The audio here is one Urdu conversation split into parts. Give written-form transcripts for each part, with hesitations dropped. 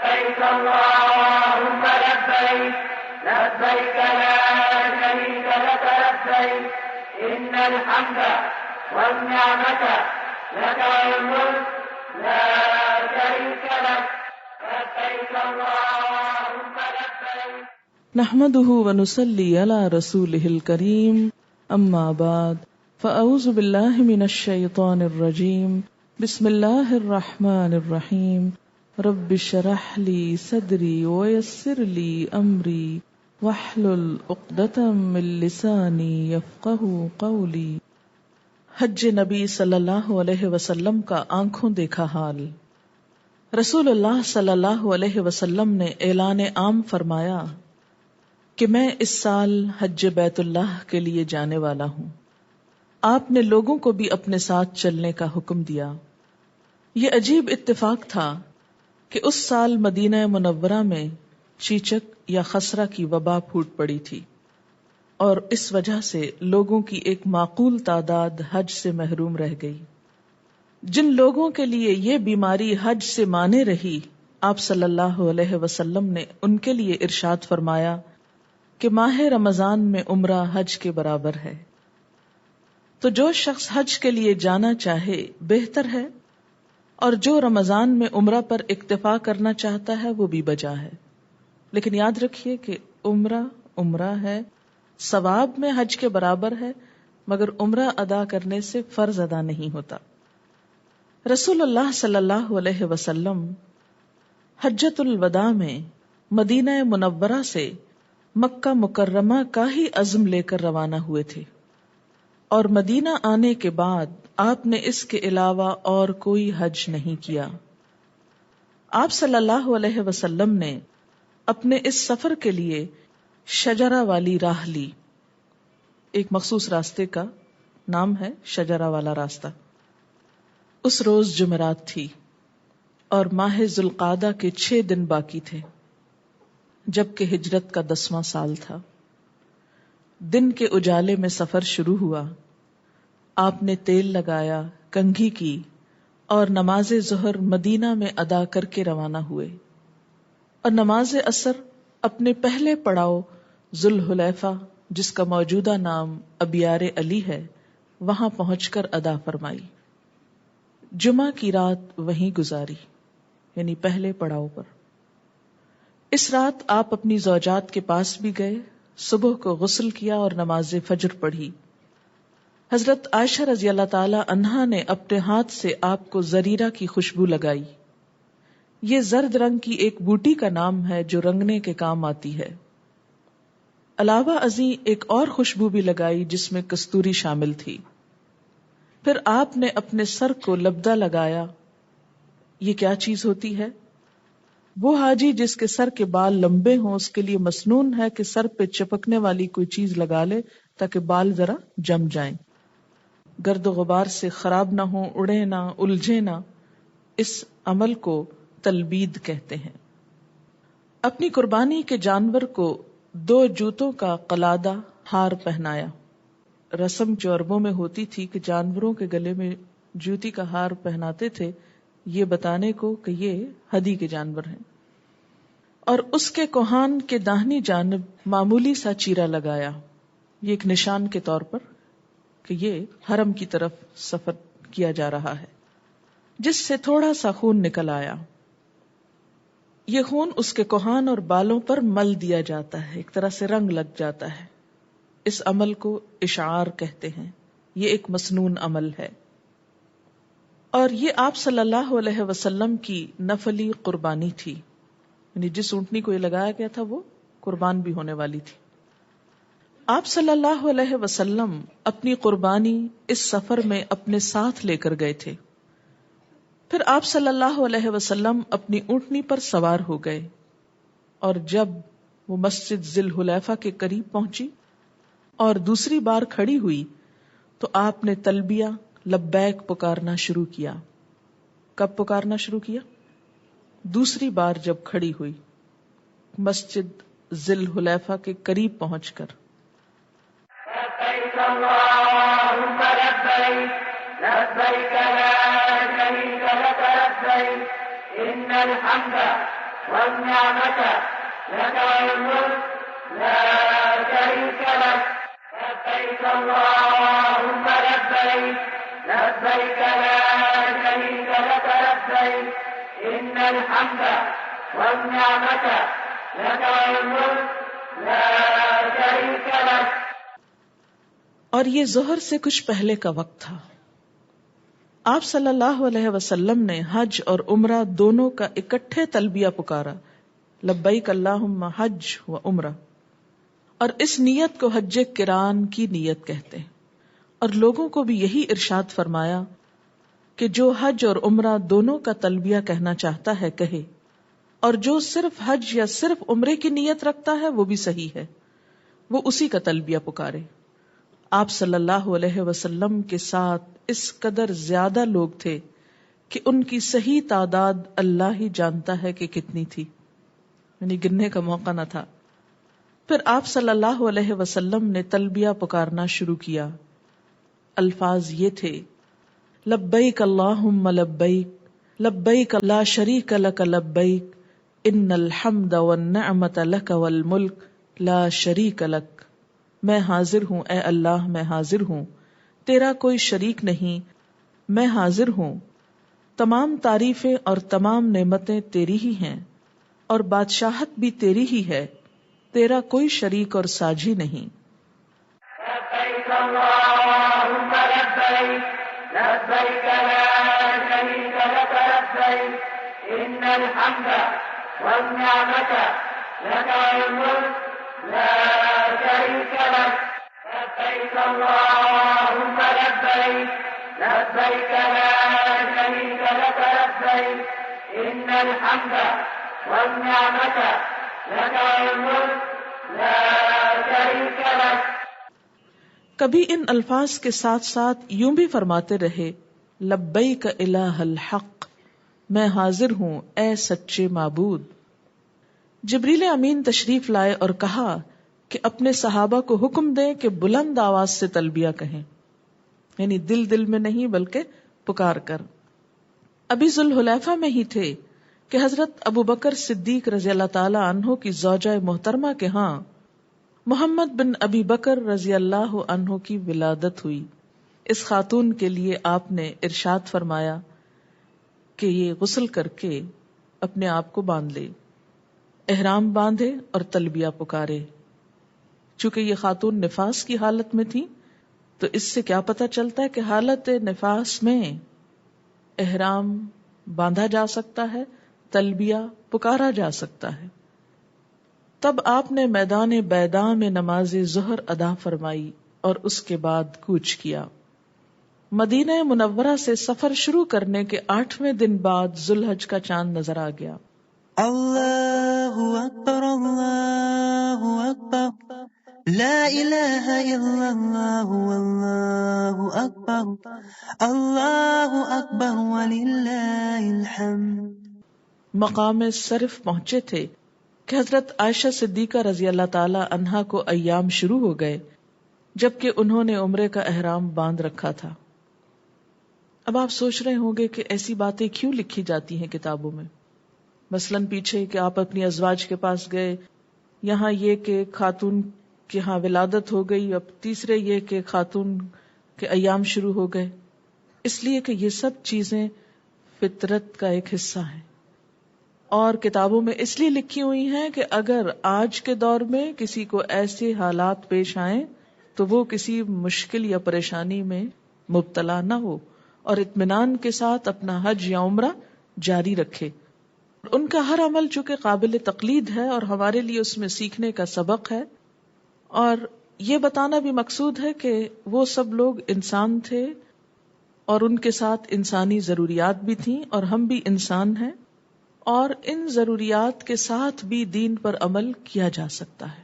لبيك اللهم لبيك لبيك لا شريك لك لبيك إن الحمد والنعمة لك والملك لا شريك لك لبيك اللهم لبيك. نحمده ونصلي على رسوله الكريم اما بعد فاعوذ بالله من الشيطان الرجيم بسم الله الرحمن الرحيم رب اشرح لي صدري ويسر لي امري واحلل عقدة من لساني يفقهوا قولي. حج نبی صلی اللہ علیہ وسلم کا آنکھوں دیکھا حال. رسول اللہ صلی اللہ علیہ وسلم نے اعلان عام فرمایا کہ میں اس سال حج بیت اللہ کے لیے جانے والا ہوں. آپ نے لوگوں کو بھی اپنے ساتھ چلنے کا حکم دیا. یہ عجیب اتفاق تھا کہ اس سال مدینہ منورہ میں چیچک یا خسرہ کی وبا پھوٹ پڑی تھی اور اس وجہ سے لوگوں کی ایک معقول تعداد حج سے محروم رہ گئی. جن لوگوں کے لیے یہ بیماری حج سے مانے رہی، آپ صلی اللہ علیہ وسلم نے ان کے لیے ارشاد فرمایا کہ ماہ رمضان میں عمرہ حج کے برابر ہے. تو جو شخص حج کے لیے جانا چاہے بہتر ہے، اور جو رمضان میں عمرہ پر اکتفا کرنا چاہتا ہے وہ بھی بجا ہے. لیکن یاد رکھیے کہ عمرہ ہے، ثواب میں حج کے برابر ہے، مگر عمرہ ادا کرنے سے فرض ادا نہیں ہوتا. رسول اللہ صلی اللہ علیہ وسلم حجۃ الوداع میں مدینہ منورہ سے مکہ مکرمہ کا ہی عزم لے کر روانہ ہوئے تھے، اور مدینہ آنے کے بعد آپ نے اس کے علاوہ اور کوئی حج نہیں کیا. آپ صلی اللہ علیہ وسلم نے اپنے اس سفر کے لیے شجرہ والی راہ لی. ایک مخصوص راستے کا نام ہے شجرہ والا راستہ. اس روز جمعرات تھی اور ماہ ذوالقعدہ کے 6 دن باقی تھے، جبکہ ہجرت کا 10واں سال تھا. دن کے اجالے میں سفر شروع ہوا. آپ نے تیل لگایا، کنگھی کی اور نماز ظہر مدینہ میں ادا کر کے روانہ ہوئے، اور نماز عصر اپنے پہلے پڑاؤ ذوالحلیفہ، جس کا موجودہ نام ابیار علی ہے، وہاں پہنچ کر ادا فرمائی. جمعہ کی رات وہیں گزاری، یعنی پہلے پڑاؤ پر. اس رات آپ اپنی زوجات کے پاس بھی گئے، صبح کو غسل کیا اور نماز فجر پڑھی. حضرت عائشہ رضی اللہ تعالی عنہا نے اپنے ہاتھ سے آپ کو زریرہ کی خوشبو لگائی. یہ زرد رنگ کی ایک بوٹی کا نام ہے جو رنگنے کے کام آتی ہے. علاوہ ازیں ایک اور خوشبو بھی لگائی جس میں کستوری شامل تھی. پھر آپ نے اپنے سر کو لبدہ لگایا. یہ کیا چیز ہوتی ہے؟ وہ حاجی جس کے سر کے بال لمبے ہوں اس کے لیے مسنون ہے کہ سر پہ چپکنے والی کوئی چیز لگا لے تاکہ بال ذرا جم جائیں، گرد و غبار سے خراب نہ ہوں، اڑے نہ، الجھے نہ. اس عمل کو تلبید کہتے ہیں. اپنی قربانی کے جانور کو 2 جوتوں کا قلادہ ہار پہنایا. رسم جو عربوں میں ہوتی تھی کہ جانوروں کے گلے میں جوتی کا ہار پہناتے تھے، یہ بتانے کو کہ یہ ہدی کے جانور ہیں. اور اس کے کوہان کے داہنی جانب معمولی سا چیرا لگایا، یہ ایک نشان کے طور پر کہ یہ حرم کی طرف سفر کیا جا رہا ہے، جس سے تھوڑا سا خون نکل آیا. یہ خون اس کے کوہان اور بالوں پر مل دیا جاتا ہے، ایک طرح سے رنگ لگ جاتا ہے. اس عمل کو اشعار کہتے ہیں. یہ ایک مسنون عمل ہے، اور یہ آپ صلی اللہ علیہ وسلم کی نفلی قربانی تھی، یعنی جس اونٹنی کو یہ لگایا گیا تھا وہ قربان بھی ہونے والی تھی. آپ صلی اللہ علیہ وسلم اپنی قربانی اس سفر میں اپنے ساتھ لے کر گئے تھے. پھر آپ صلی اللہ علیہ وسلم اپنی اونٹنی پر سوار ہو گئے، اور جب وہ مسجد ذی الحلیفہ کے قریب پہنچی اور دوسری بار کھڑی ہوئی تو آپ نے تلبیہ لبیک پکارنا شروع کیا. کب پکارنا شروع کیا؟ دوسری بار جب کھڑی ہوئی مسجد ذی الحلیفہ کے قریب پہنچ کر. لبیک اللہم لبیک لبیک لا شریک لک لبیک ان الحمد والنعمة لك والملك لا شريك لك لبيك اللهم لبيك لبيك لا شريك لك لبيك إن الحمد والنعمة لك والملك لا شريك لك. اور یہ ظہر سے کچھ پہلے کا وقت تھا. آپ صلی اللہ علیہ وسلم نے حج اور عمرہ دونوں کا اکٹھے تلبیہ پکارا، لبیک اللہم حج و عمرہ، اور اس نیت کو حج قران کی نیت کہتے ہیں. اور لوگوں کو بھی یہی ارشاد فرمایا کہ جو حج اور عمرہ دونوں کا تلبیہ کہنا چاہتا ہے کہے، اور جو صرف حج یا صرف عمرے کی نیت رکھتا ہے وہ بھی صحیح ہے، وہ اسی کا تلبیہ پکارے. آپ صلی اللہ علیہ وسلم کے ساتھ اس قدر زیادہ لوگ تھے کہ ان کی صحیح تعداد اللہ ہی جانتا ہے کہ کتنی تھی، یعنی گننے کا موقع نہ تھا. پھر آپ صلی اللہ علیہ وسلم نے تلبیہ پکارنا شروع کیا. الفاظ یہ تھے، لبیک اللہم لبیک لبیک لا شریک لک لبیک ان الحمد والنعمت لک والملک لا شریک لک. میں حاضر ہوں اے اللہ، میں حاضر ہوں، تیرا کوئی شریک نہیں، میں حاضر ہوں، تمام تعریفیں اور تمام نعمتیں تیری ہی ہیں، اور بادشاہت بھی تیری ہی ہے، تیرا کوئی شریک اور ساجھی نہیں. لبيك اللهم لبيك لبيك لا شريك لك لبيك إن الحمد والنعمة لك والملك لا شريك لك لبيك اللهم لبيك لبيك لا شريك لك لبيك إن الحمد والنعمة لك والملك لا شريك لك. کبھی ان الفاظ کے ساتھ ساتھ یوں بھی فرماتے رہے، لبیک الہ الحق، میں حاضر ہوں اے سچے معبود. جبریل امین تشریف لائے اور کہا کہ اپنے صحابہ کو حکم دیں کہ بلند آواز سے تلبیہ کہیں، یعنی دل دل میں نہیں بلکہ پکار کر. ابھی ذوالحلیفہ میں ہی تھے کہ حضرت ابو بکر صدیق رضی اللہ تعالی عنہ کی زوجہ محترمہ کے ہاں محمد بن ابی بکر رضی اللہ عنہ کی ولادت ہوئی. اس خاتون کے لیے آپ نے ارشاد فرمایا کہ یہ غسل کر کے اپنے آپ کو باندھ لے، احرام باندھے اور تلبیہ پکارے. چونکہ یہ خاتون نفاس کی حالت میں تھی تو اس سے کیا پتہ چلتا ہے کہ حالت نفاس میں احرام باندھا جا سکتا ہے، تلبیہ پکارا جا سکتا ہے. تب آپ نے میدان بیضاء میں نماز ظہر ادا فرمائی اور اس کے بعد کوچ کیا. مدینہ منورہ سے سفر شروع کرنے کے 8ویں دن بعد ذوالحج کا چاند نظر آ گیا. اللہ اکبر لا الہ الا اللہ واللہ اکبر وللہ الحمد. مقام صرف پہنچے تھے کہ حضرت عائشہ صدیقہ رضی اللہ تعالی عنہا کو ایام شروع ہو گئے جبکہ انہوں نے عمرے کا احرام باندھ رکھا تھا. اب آپ سوچ رہے ہوں گے کہ ایسی باتیں کیوں لکھی جاتی ہیں کتابوں میں؟ مثلاً پیچھے کہ آپ اپنی ازواج کے پاس گئے، یہاں یہ کہ خاتون کے ہاں ولادت ہو گئی، اب تیسرے یہ کہ خاتون کے ایام شروع ہو گئے. اس لیے کہ یہ سب چیزیں فطرت کا ایک حصہ ہیں اور کتابوں میں اس لیے لکھی ہوئی ہیں کہ اگر آج کے دور میں کسی کو ایسے حالات پیش آئیں تو وہ کسی مشکل یا پریشانی میں مبتلا نہ ہو اور اطمینان کے ساتھ اپنا حج یا عمرہ جاری رکھے. ان کا ہر عمل چونکہ قابل تقلید ہے اور ہمارے لیے اس میں سیکھنے کا سبق ہے، اور یہ بتانا بھی مقصود ہے کہ وہ سب لوگ انسان تھے اور ان کے ساتھ انسانی ضروریات بھی تھیں اور ہم بھی انسان ہیں، اور ان ضروریات کے ساتھ بھی دین پر عمل کیا جا سکتا ہے.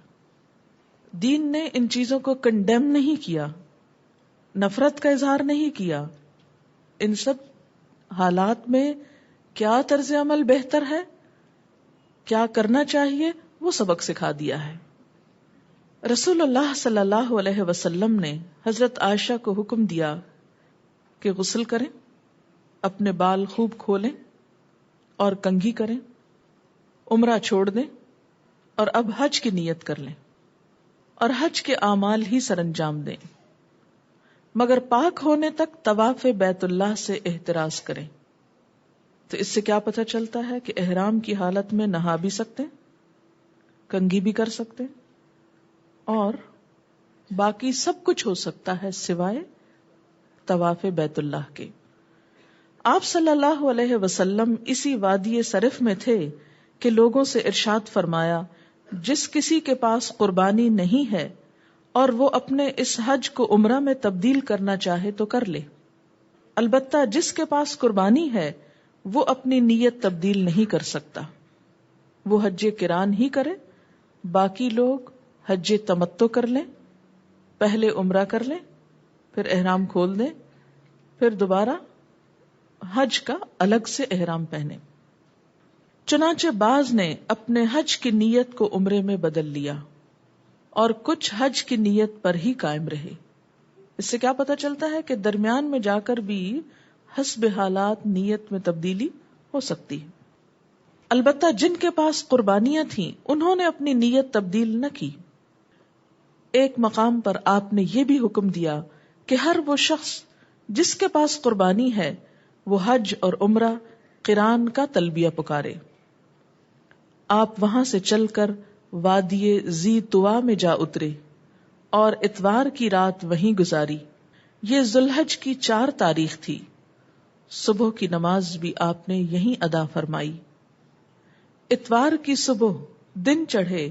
دین نے ان چیزوں کو کنڈیم نہیں کیا، نفرت کا اظہار نہیں کیا. ان سب حالات میں کیا طرز عمل بہتر ہے، کیا کرنا چاہیے، وہ سبق سکھا دیا ہے. رسول اللہ صلی اللہ علیہ وسلم نے حضرت عائشہ کو حکم دیا کہ غسل کریں، اپنے بال خوب کھولیں اور کنگھی کریں، عمرہ چھوڑ دیں اور اب حج کی نیت کر لیں اور حج کے اعمال ہی سر انجام دیں، مگر پاک ہونے تک طواف بیت اللہ سے احتراز کریں۔ تو اس سے کیا پتہ چلتا ہے کہ احرام کی حالت میں نہا بھی سکتے ہیں، کنگھی بھی کر سکتے ہیں، اور باقی سب کچھ ہو سکتا ہے سوائے طواف بیت اللہ کے۔ آپ صلی اللہ علیہ وسلم اسی وادی صرف میں تھے کہ لوگوں سے ارشاد فرمایا، جس کسی کے پاس قربانی نہیں ہے اور وہ اپنے اس حج کو عمرہ میں تبدیل کرنا چاہے تو کر لے، البتہ جس کے پاس قربانی ہے وہ اپنی نیت تبدیل نہیں کر سکتا، وہ حج قران ہی کرے، باقی لوگ حج تمتع کر لیں، پہلے عمرہ کر لیں، پھر احرام کھول دیں، پھر دوبارہ حج کا الگ سے احرام پہنے۔ چنانچہ بعض نے اپنے حج کی نیت کو عمرے میں بدل لیا اور کچھ حج کی نیت پر ہی قائم رہے۔ اس سے کیا پتہ چلتا ہے کہ درمیان میں جا کر بھی حسب حالات نیت میں تبدیلی ہو سکتی ہے۔ البتہ جن کے پاس قربانیاں تھیں انہوں نے اپنی نیت تبدیل نہ کی۔ ایک مقام پر آپ نے یہ بھی حکم دیا کہ ہر وہ شخص جس کے پاس قربانی ہے وہ حج اور عمرہ قران کا تلبیہ پکارے۔ آپ وہاں سے چل کر وادی ذی طویٰ میں جا اترے اور اتوار کی رات وہیں گزاری۔ یہ ذوالحج کی 4 تاریخ تھی۔ صبح کی نماز بھی آپ نے یہیں ادا فرمائی۔ اتوار کی صبح دن چڑھے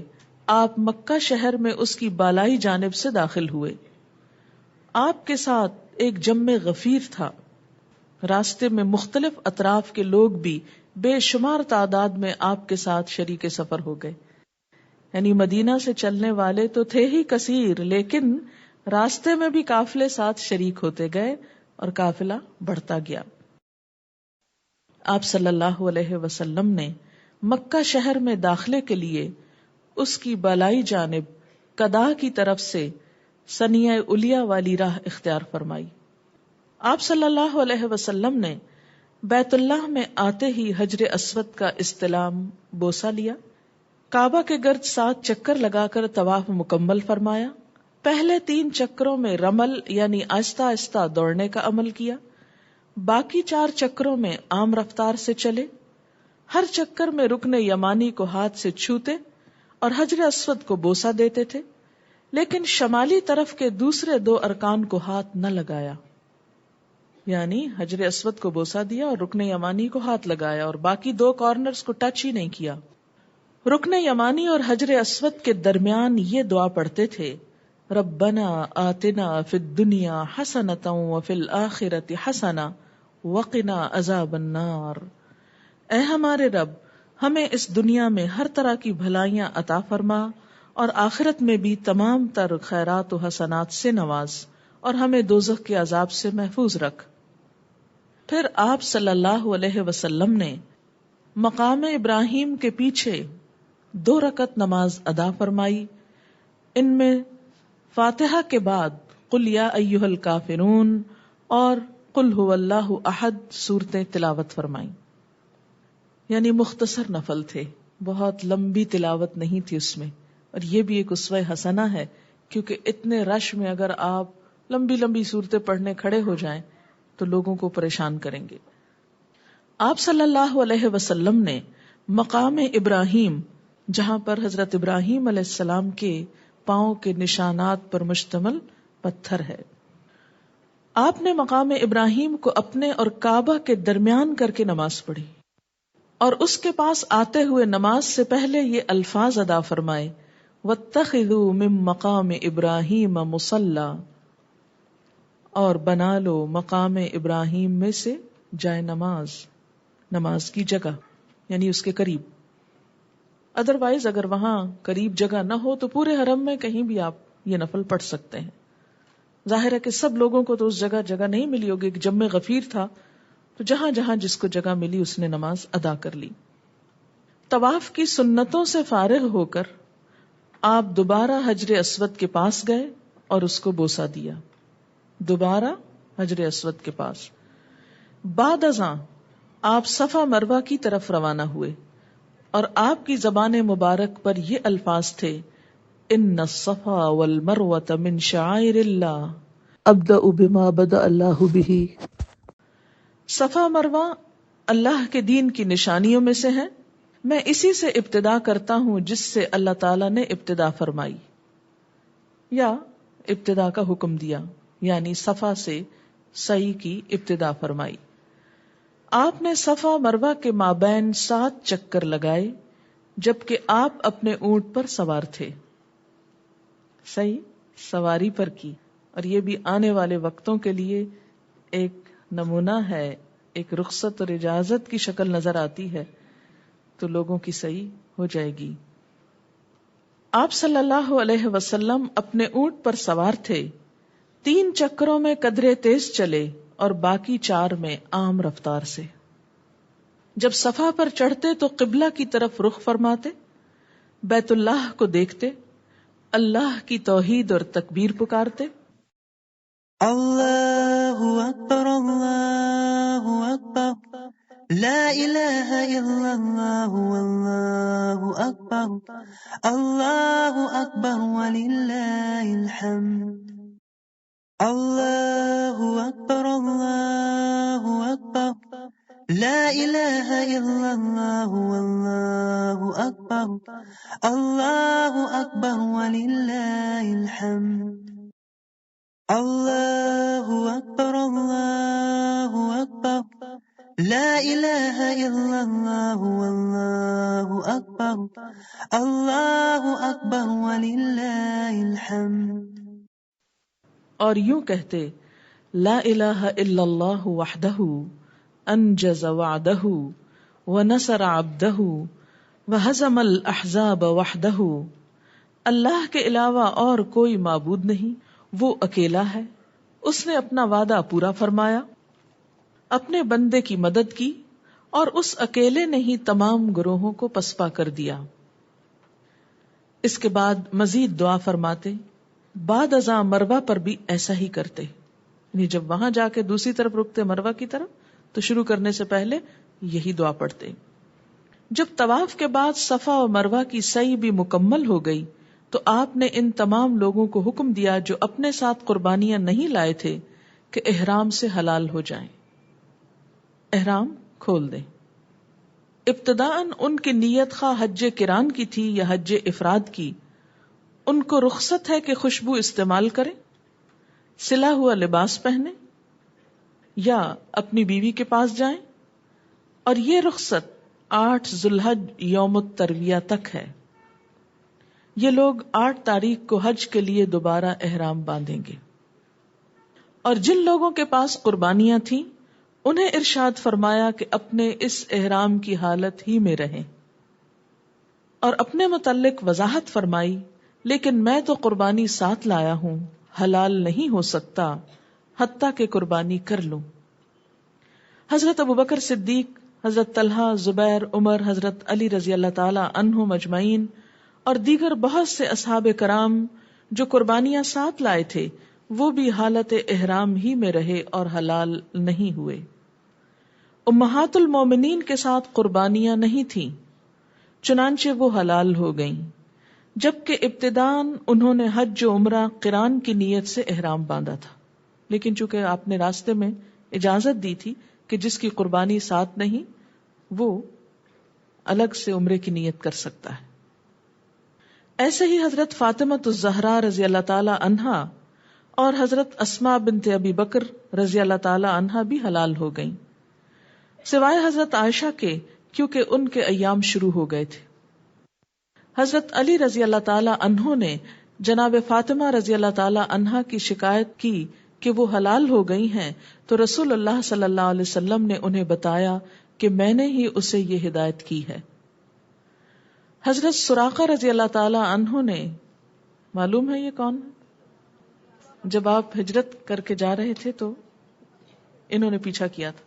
آپ مکہ شہر میں اس کی بالائی جانب سے داخل ہوئے۔ آپ کے ساتھ ایک جم غفیر تھا۔ راستے میں مختلف اطراف کے لوگ بھی بے شمار تعداد میں آپ کے ساتھ شریک سفر ہو گئے۔ یعنی مدینہ سے چلنے والے تو تھے ہی کثیر، لیکن راستے میں بھی قافلے ساتھ شریک ہوتے گئے اور قافلہ بڑھتا گیا۔ آپ صلی اللہ علیہ وسلم نے مکہ شہر میں داخلے کے لیے اس کی بالائی جانب قداء کی طرف سے ثنیہ علیا والی راہ اختیار فرمائی۔ آپ صلی اللہ علیہ وسلم نے بیت اللہ میں آتے ہی حجر اسود کا استلام بوسہ لیا، کعبہ کے گرد 7 چکر لگا کر طواف مکمل فرمایا۔ پہلے 3 چکروں میں رمل یعنی آہستہ آہستہ دوڑنے کا عمل کیا، باقی 4 چکروں میں عام رفتار سے چلے۔ ہر چکر میں رکن یمانی کو ہاتھ سے چھوتے اور حجر اسود کو بوسہ دیتے تھے، لیکن شمالی طرف کے دوسرے 2 ارکان کو ہاتھ نہ لگایا، یعنی حجر اسود کو بوسہ دیا اور رکن یمانی کو ہاتھ لگایا اور باقی 2 کارنرز کو ٹچ ہی نہیں کیا۔ رکن یمانی اور حجر اسود کے درمیان یہ دعا پڑھتے تھے، ربنا آتنا فی الدنیا حسنۃ وفی الآخرۃ حسنۃ وقنا عذاب النار۔ اے ہمارے رب، ہمیں اس دنیا میں ہر طرح کی بھلائیاں عطا فرما اور آخرت میں بھی تمام تر خیرات و حسنات سے نواز اور ہمیں دوزخ کے عذاب سے محفوظ رکھ۔ پھر آپ صلی اللہ علیہ وسلم نے مقام ابراہیم کے پیچھے 2 رکعت نماز ادا فرمائی۔ ان میں فاتحہ کے بعد قل یا ایھا الکافرون اور قل ھو اللہ احد سورتیں تلاوت فرمائیں، یعنی مختصر نفل تھے، بہت لمبی تلاوت نہیں تھی اس میں۔ اور یہ بھی ایک اسوہ حسنہ ہے، کیونکہ اتنے رش میں اگر آپ لمبی لمبی صورتیں پڑھنے کھڑے ہو جائیں تو لوگوں کو پریشان کریں گے۔ آپ صلی اللہ علیہ وسلم نے مقام ابراہیم، جہاں پر حضرت ابراہیم علیہ السلام کے پاؤں کے نشانات پر مشتمل پتھر ہے، آپ نے مقام ابراہیم کو اپنے اور کعبہ کے درمیان کر کے نماز پڑھی اور اس کے پاس آتے ہوئے نماز سے پہلے یہ الفاظ ادا فرمائے، وَاتَّخِذُوا مِن مَّقَامِ إِبْرَاهِيمَ مُصَلًّى، اور بنا لو مقام ابراہیم میں سے جائے نماز، نماز کی جگہ یعنی اس کے قریب۔ ادروائز اگر وہاں قریب جگہ نہ ہو تو پورے حرم میں کہیں بھی آپ یہ نفل پڑھ سکتے ہیں۔ ظاہر ہے کہ سب لوگوں کو تو اس جگہ نہیں ملی ہوگی، کہ جم غفیر تھا تو جہاں جہاں جس کو جگہ ملی اس نے نماز ادا کر لی۔ طواف کی سنتوں سے فارغ ہو کر آپ دوبارہ حجر اسود کے پاس گئے اور اس کو بوسہ دیا، دوبارہ حجر اسود کے پاس۔ بعد ازاں آپ صفا مروہ کی طرف روانہ ہوئے اور آپ کی زبان مبارک پر یہ الفاظ تھے، ان الصفا والمروۃ من شعائر اللہ ابدأ بما بدأ اللہ بہ. صفا مروہ اللہ کے دین کی نشانیوں میں سے ہیں، میں اسی سے ابتدا کرتا ہوں جس سے اللہ تعالیٰ نے ابتدا فرمائی یا ابتدا کا حکم دیا، یعنی صفا سے سعی کی ابتدا فرمائی. آپ نے صفا مروہ کے مابین 7 چکر لگائے جبکہ آپ اپنے اونٹ پر سوار تھے. صحیح سواری پر کی، اور یہ بھی آنے والے وقتوں کے لیے ایک نمونہ ہے، ایک رخصت اور اجازت کی شکل نظر آتی ہے، تو لوگوں کی صحیح ہو جائے گی. آپ صلی اللہ علیہ وسلم اپنے اونٹ پر سوار تھے، 3 چکروں میں قدرے تیز چلے اور باقی 4 میں عام رفتار سے. جب صفا پر چڑھتے تو قبلہ کی طرف رخ فرماتے، بیت اللہ کو دیکھتے، اللہ کی توحید اور تکبیر پکارتے. اللہ اکبر اللہ اکبر لا الہ الا اللہ واللہ اکبر اللہ اکبر وللہ الحمد. اللہ اکبر اللہ اکبر لا الہ الا اللہ واللہ اکبر اللہ اکبر وللہ الحمد. اللہ اکبر اللہ اکبر لا الہ الا اللہ واللہ اکبر اللہ اکبر وللہ الحمد. اور یوں کہتے، لا الہ الا اللہ وحدہ انجز وعدہ ونصر عبدہ وہزم الاحزاب وحدہ. اللہ کے علاوہ اور کوئی معبود نہیں، وہ اکیلا ہے، اس نے اپنا وعدہ پورا فرمایا، اپنے بندے کی مدد کی، اور اس اکیلے نے ہی تمام گروہوں کو پسپا کر دیا. اس کے بعد مزید دعا فرماتے، بعد ازاں مروہ پر بھی ایسا ہی کرتے، یعنی جب وہاں جا کے دوسری طرف رکتے مروہ کی طرف تو شروع کرنے سے پہلے یہی دعا پڑھتے. جب طواف کے بعد صفا و مروہ کی سعی بھی مکمل ہو گئی تو آپ نے ان تمام لوگوں کو حکم دیا جو اپنے ساتھ قربانیاں نہیں لائے تھے کہ احرام سے حلال ہو جائیں، احرام کھول دیں. ابتداءً ان کی نیت خواہ حج قران کی تھی یا حج افراد کی، ان کو رخصت ہے کہ خوشبو استعمال کریں، سلا ہوا لباس پہنے یا اپنی بیوی کے پاس جائیں، اور یہ رخصت 8 ذوالحج یوم الترویہ تک ہے. یہ لوگ 8 تاریخ کو حج کے لیے دوبارہ احرام باندھیں گے. اور جن لوگوں کے پاس قربانیاں تھیں انہیں ارشاد فرمایا کہ اپنے اس احرام کی حالت ہی میں رہیں، اور اپنے متعلق وضاحت فرمائی، لیکن میں تو قربانی ساتھ لایا ہوں، حلال نہیں ہو سکتا حتیٰ کہ قربانی کر لوں. حضرت ابوبکر صدیق، حضرت طلحہ، زبیر، عمر، حضرت علی رضی اللہ تعالی عنہم اجمعین اور دیگر بہت سے اصحاب کرام جو قربانیاں ساتھ لائے تھے وہ بھی حالت احرام ہی میں رہے اور حلال نہیں ہوئے. امہات المومنین کے ساتھ قربانیاں نہیں تھیں، چنانچہ وہ حلال ہو گئیں، جبکہ ابتداً انہوں نے حج و عمرہ قران کی نیت سے احرام باندھا تھا، لیکن چونکہ آپ نے راستے میں اجازت دی تھی کہ جس کی قربانی ساتھ نہیں وہ الگ سے عمرے کی نیت کر سکتا ہے. ایسے ہی حضرت فاطمۃ الزہرا رضی اللہ تعالی عنہا اور حضرت اسماء بنت ابی بکر رضی اللہ تعالی عنہا بھی حلال ہو گئیں، سوائے حضرت عائشہ کے، کیونکہ ان کے ایام شروع ہو گئے تھے. حضرت علی رضی اللہ تعالی عنہ نے جناب فاطمہ رضی اللہ تعالی عنہا کی شکایت کی کہ وہ حلال ہو گئی ہیں تو رسول اللہ صلی اللہ علیہ وسلم نے انہیں بتایا کہ میں نے ہی اسے یہ ہدایت کی ہے. حضرت سراقہ رضی اللہ تعالی عنہ نے، معلوم ہے یہ کون؟ جب آپ ہجرت کر کے جا رہے تھے تو انہوں نے پیچھا کیا تھا.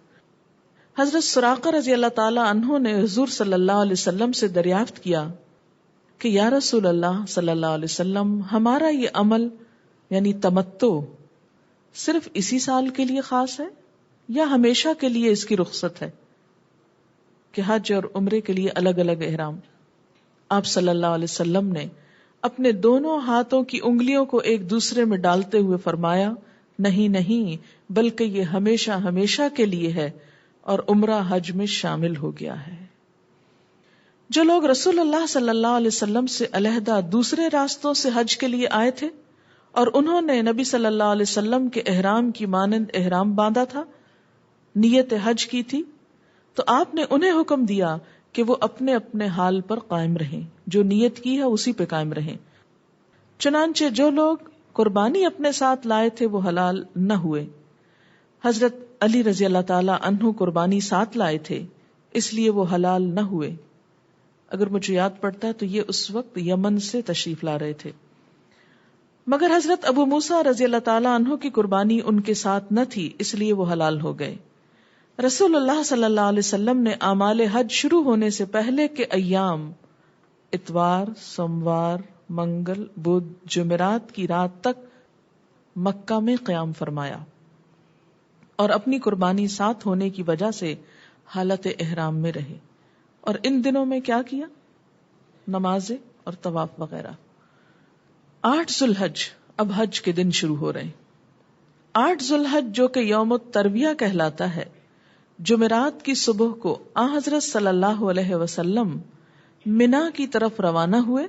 حضرت سراقہ رضی اللہ تعالی عنہ نے حضور صلی اللہ علیہ وسلم سے دریافت کیا کہ یا رسول اللہ صلی اللہ علیہ وسلم، ہمارا یہ عمل یعنی تمتع صرف اسی سال کے لیے خاص ہے یا ہمیشہ کے لیے اس کی رخصت ہے؟ کہ حج اور عمرے کے لیے الگ الگ احرام. آپ صلی اللہ علیہ وسلم نے اپنے دونوں ہاتھوں کی انگلیوں کو ایک دوسرے میں ڈالتے ہوئے فرمایا، نہیں نہیں، بلکہ یہ ہمیشہ ہمیشہ کے لیے ہے اور عمرہ حج میں شامل ہو گیا ہے. جو لوگ رسول اللہ صلی اللہ علیہ وسلم سے علیحدہ دوسرے راستوں سے حج کے لیے آئے تھے اور انہوں نے نبی صلی اللہ علیہ وسلم کے احرام کی مانند احرام باندھا تھا، نیت حج کی تھی، تو آپ نے انہیں حکم دیا کہ وہ اپنے اپنے حال پر قائم رہیں، جو نیت کی ہے اسی پہ قائم رہیں. چنانچہ جو لوگ قربانی اپنے ساتھ لائے تھے وہ حلال نہ ہوئے. حضرت علی رضی اللہ تعالی عنہ قربانی ساتھ لائے تھے، اس لیے وہ حلال نہ ہوئے. اگر مجھے یاد پڑتا ہے تو یہ اس وقت یمن سے تشریف لا رہے تھے. مگر حضرت ابو موسیٰ رضی اللہ تعالی عنہ کی قربانی ان کے ساتھ نہ تھی، اس لیے وہ حلال ہو گئے. رسول اللہ صلی اللہ علیہ وسلم نے اعمال حج شروع ہونے سے پہلے کے ایام اتوار، سوموار، منگل، بدھ، جمعرات کی رات تک مکہ میں قیام فرمایا اور اپنی قربانی ساتھ ہونے کی وجہ سے حالت احرام میں رہے. اور ان دنوں میں کیا کیا؟ نمازیں اور طواف وغیرہ. 8 ذو الحج، اب حج کے دن شروع ہو رہے ہیں. 8 ذو الحج جو کہ یوم الترویہ کہلاتا ہے، جمعرات کی صبح کو آن حضرت صلی اللہ علیہ وسلم منا کی طرف روانہ ہوئے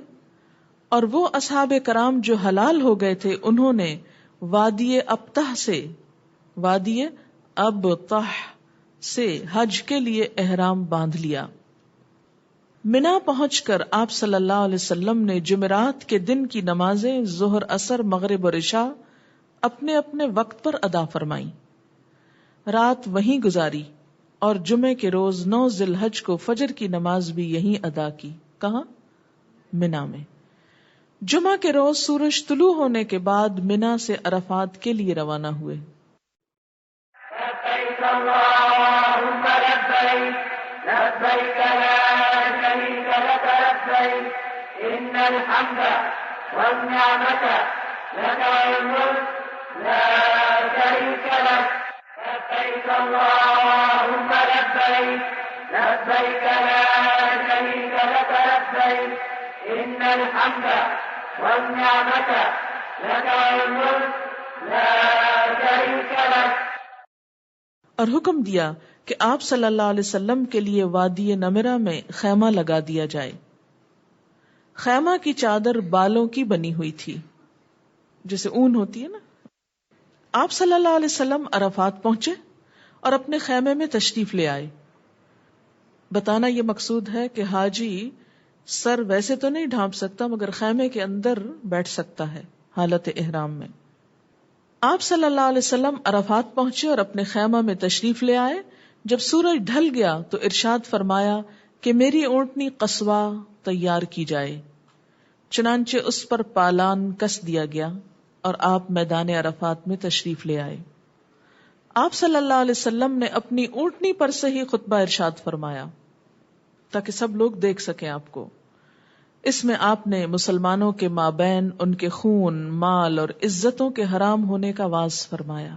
اور وہ اصحاب کرام جو حلال ہو گئے تھے انہوں نے وادی ابطح سے حج کے لیے احرام باندھ لیا. منا پہنچ کر آپ صلی اللہ علیہ وسلم نے جمعرات کے دن کی نمازیں ظہر، عصر، مغرب اور عشاء اپنے اپنے وقت پر ادا فرمائیں. رات وہیں گزاری اور جمعے کے روز 9 ذی الحج کو فجر کی نماز بھی یہیں ادا کی. کہاں؟ منا میں. جمعہ کے روز سورج طلوع ہونے کے بعد منا سے عرفات کے لیے روانہ ہوئے. لبیک اللہم لبیک لبیک لا شریک لک لبیک ان الحمد والنعمت لک والملک لا شریک لک لبیک اللہم لبیک لبیک لا شریک لک لبیک ان الحمد والنعمت لک والملک لا شریک لک. اور حکم دیا کہ آپ صلی اللہ علیہ وسلم کے لیے وادی نمرہ میں خیمہ لگا دیا جائے. خیمہ کی چادر بالوں کی بنی ہوئی تھی، جیسے اون ہوتی ہے نا. آپ صلی اللہ علیہ وسلم عرفات پہنچے اور اپنے خیمے میں تشریف لے آئے. بتانا یہ مقصود ہے کہ حاجی سر ویسے تو نہیں ڈھانپ سکتا مگر خیمے کے اندر بیٹھ سکتا ہے حالت احرام میں. آپ صلی اللہ علیہ وسلم عرفات پہنچے اور اپنے خیمہ میں تشریف لے آئے. جب سورج ڈھل گیا تو ارشاد فرمایا کہ میری اونٹنی قصوہ تیار کی جائے. چنانچہ اس پر پالان کس دیا گیا اور آپ میدان عرفات میں تشریف لے آئے. آپ صلی اللہ علیہ وسلم نے اپنی اونٹنی پر سے ہی خطبہ ارشاد فرمایا تاکہ سب لوگ دیکھ سکیں آپ کو. اس میں آپ نے مسلمانوں کے مابین ان کے خون، مال اور عزتوں کے حرام ہونے کا واعظ فرمایا.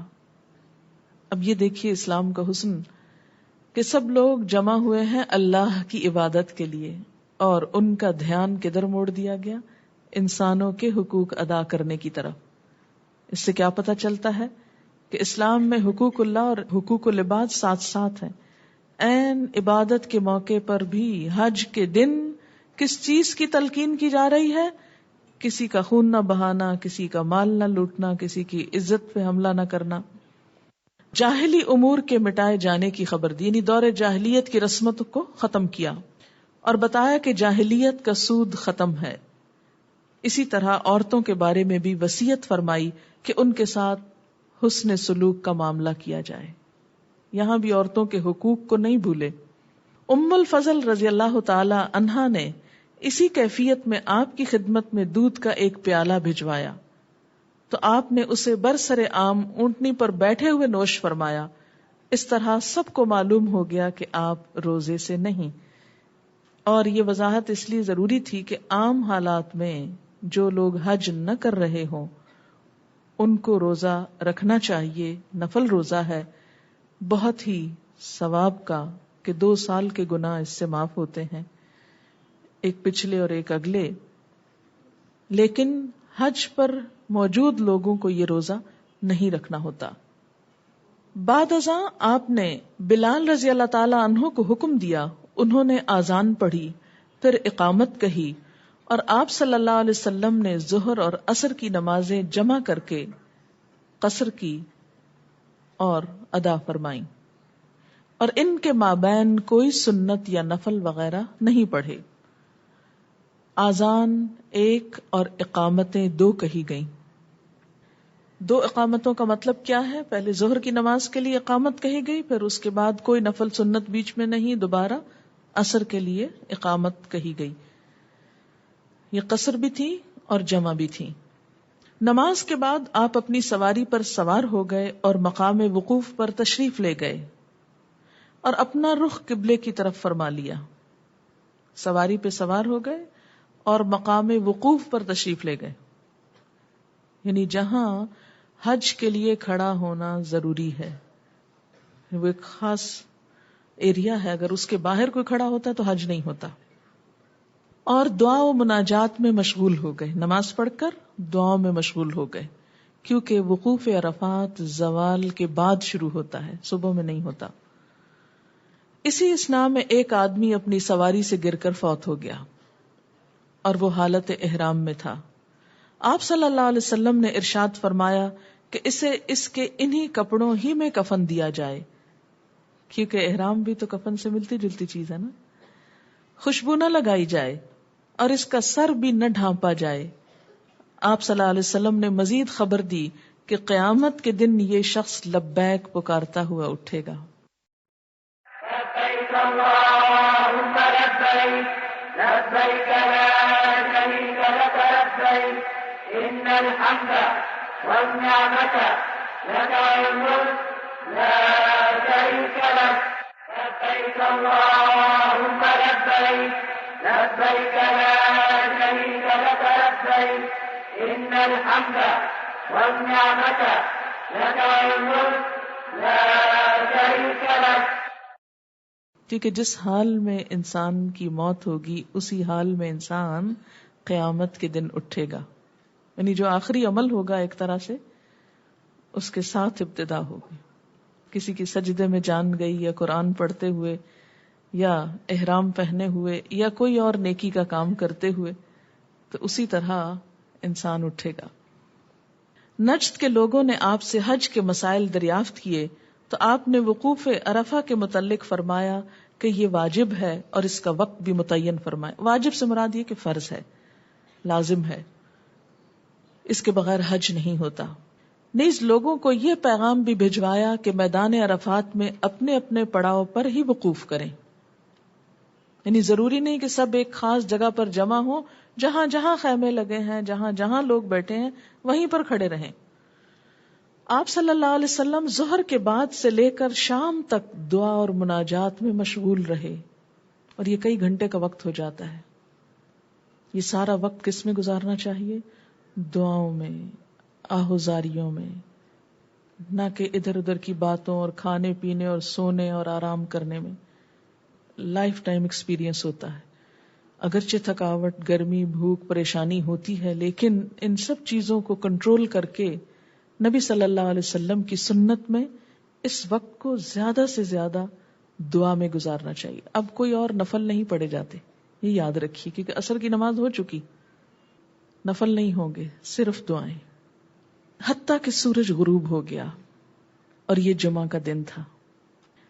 اب یہ دیکھیے اسلام کا حسن کہ سب لوگ جمع ہوئے ہیں اللہ کی عبادت کے لیے اور ان کا دھیان کدھر موڑ دیا گیا؟ انسانوں کے حقوق ادا کرنے کی طرف. اس سے کیا پتہ چلتا ہے کہ اسلام میں حقوق اللہ اور حقوق العباد ساتھ ساتھ ہیں. عین عبادت کے موقع پر بھی حج کے دن کس چیز کی تلقین کی جا رہی ہے؟ کسی کا خون نہ بہانا، کسی کا مال نہ لوٹنا، کسی کی عزت پہ حملہ نہ کرنا. جاہلی امور کے مٹائے جانے کی خبر دی، یعنی دور جاہلیت کی رسمت کو ختم کیا اور بتایا کہ جاہلیت کا سود ختم ہے. اسی طرح عورتوں کے بارے میں بھی وصیت فرمائی کہ ان کے ساتھ حسن سلوک کا معاملہ کیا جائے. یہاں بھی عورتوں کے حقوق کو نہیں بھولے. ام الفضل رضی اللہ تعالی عنہا نے اسی کیفیت میں آپ کی خدمت میں دودھ کا ایک پیالہ بھجوایا تو آپ نے اسے برسر عام اونٹنی پر بیٹھے ہوئے نوش فرمایا. اس طرح سب کو معلوم ہو گیا کہ آپ روزے سے نہیں. اور یہ وضاحت اس لیے ضروری تھی کہ عام حالات میں جو لوگ حج نہ کر رہے ہوں ان کو روزہ رکھنا چاہیے. نفل روزہ ہے، بہت ہی ثواب کا، کہ 2 سال کے گناہ اس سے معاف ہوتے ہیں، ایک پچھلے اور ایک اگلے. لیکن حج پر موجود لوگوں کو یہ روزہ نہیں رکھنا ہوتا. بعد ازاں آپ نے بلال رضی اللہ تعالی عنہ کو حکم دیا، انہوں نے آذان پڑھی، پھر اقامت کہی، اور آپ صلی اللہ علیہ وسلم نے ظہر اور عصر کی نمازیں جمع کر کے قصر کی اور ادا فرمائیں، اور ان کے مابین کوئی سنت یا نفل وغیرہ نہیں پڑھے. آذان 1 اور اقامتیں 2 کہی گئیں. 2 اقامتوں کا مطلب کیا ہے؟ پہلے ظہر کی نماز کے لیے اقامت کہی گئی، پھر اس کے بعد کوئی نفل سنت بیچ میں نہیں، دوبارہ عصر کے لیے اقامت کہی گئی. یہ قصر بھی تھی اور جمع بھی تھی. نماز کے بعد آپ اپنی سواری پر سوار ہو گئے اور مقام وقوف پر تشریف لے گئے اور اپنا رخ قبلے کی طرف فرما لیا. سواری پہ سوار ہو گئے اور مقام وقوف پر تشریف لے گئے، یعنی جہاں حج کے لیے کھڑا ہونا ضروری ہے. وہ ایک خاص ایریا ہے، اگر اس کے باہر کوئی کھڑا ہوتا ہے تو حج نہیں ہوتا. اور دعا و مناجات میں مشغول ہو گئے، نماز پڑھ کر دعاؤں میں مشغول ہو گئے، کیونکہ وقوف عرفات زوال کے بعد شروع ہوتا ہے، صبح میں نہیں ہوتا. اسی اثناء میں ایک آدمی اپنی سواری سے گر کر فوت ہو گیا اور وہ حالت احرام میں تھا. آپ صلی اللہ علیہ وسلم نے ارشاد فرمایا کہ اسے اس کے انہی کپڑوں ہی میں کفن دیا جائے، کیونکہ احرام بھی تو کفن سے ملتی جلتی چیز ہے نا. خوشبو نہ لگائی جائے اور اس کا سر بھی نہ ڈھانپا جائے. آپ صلی اللہ علیہ وسلم نے مزید خبر دی کہ قیامت کے دن یہ شخص لبیک پکارتا ہوا اٹھے گا. لبیک اللہم لبیک لبیک لا شریک لک لبیک ان الحمد والنعمت لک والملک لا شریک لک لبیک اللہم لبیک لبیک لا شریک لک لبیک ان الحمد والنعمت لک والملک لا شریک لک. کیونکہ جس حال میں انسان کی موت ہوگی اسی حال میں انسان قیامت کے دن اٹھے گا، یعنی جو آخری عمل ہوگا ایک طرح سے اس کے ساتھ ابتدا ہوگی. کسی کی سجدے میں جان گئی، یا قرآن پڑھتے ہوئے، یا احرام پہنے ہوئے، یا کوئی اور نیکی کا کام کرتے ہوئے، تو اسی طرح انسان اٹھے گا. نجد کے لوگوں نے آپ سے حج کے مسائل دریافت کیے تو آپ نے وقوف عرفہ کے متعلق فرمایا کہ یہ واجب ہے اور اس کا وقت بھی متعین فرمایا. واجب سے مراد یہ کہ فرض ہے، لازم ہے، اس کے بغیر حج نہیں ہوتا. نیز لوگوں کو یہ پیغام بھی بھجوایا کہ میدان عرفات میں اپنے اپنے پڑاؤ پر ہی وقوف کریں، یعنی ضروری نہیں کہ سب ایک خاص جگہ پر جمع ہوں، جہاں جہاں خیمے لگے ہیں، جہاں جہاں لوگ بیٹھے ہیں وہیں پر کھڑے رہیں. آپ صلی اللہ علیہ وسلم ظہر کے بعد سے لے کر شام تک دعا اور مناجات میں مشغول رہے، اور یہ کئی گھنٹے کا وقت ہو جاتا ہے. یہ سارا وقت کس میں گزارنا چاہیے؟ دعاؤں میں، آہوزاریوں میں، نہ کہ ادھر ادھر کی باتوں اور کھانے پینے اور سونے اور آرام کرنے میں. لائف ٹائم ایکسپیرینس ہوتا ہے. اگرچہ تھکاوٹ، گرمی، بھوک، پریشانی ہوتی ہے، لیکن ان سب چیزوں کو کنٹرول کر کے نبی صلی اللہ علیہ وسلم کی سنت میں اس وقت کو زیادہ سے زیادہ دعا میں گزارنا چاہیے. اب کوئی اور نفل نہیں پڑے جاتے، یہ یاد رکھیے، کیونکہ عصر کی نماز ہو چکی، نفل نہیں ہوں گے، صرف دعائیں. حتیٰ کہ سورج غروب ہو گیا اور یہ جمعہ کا دن تھا.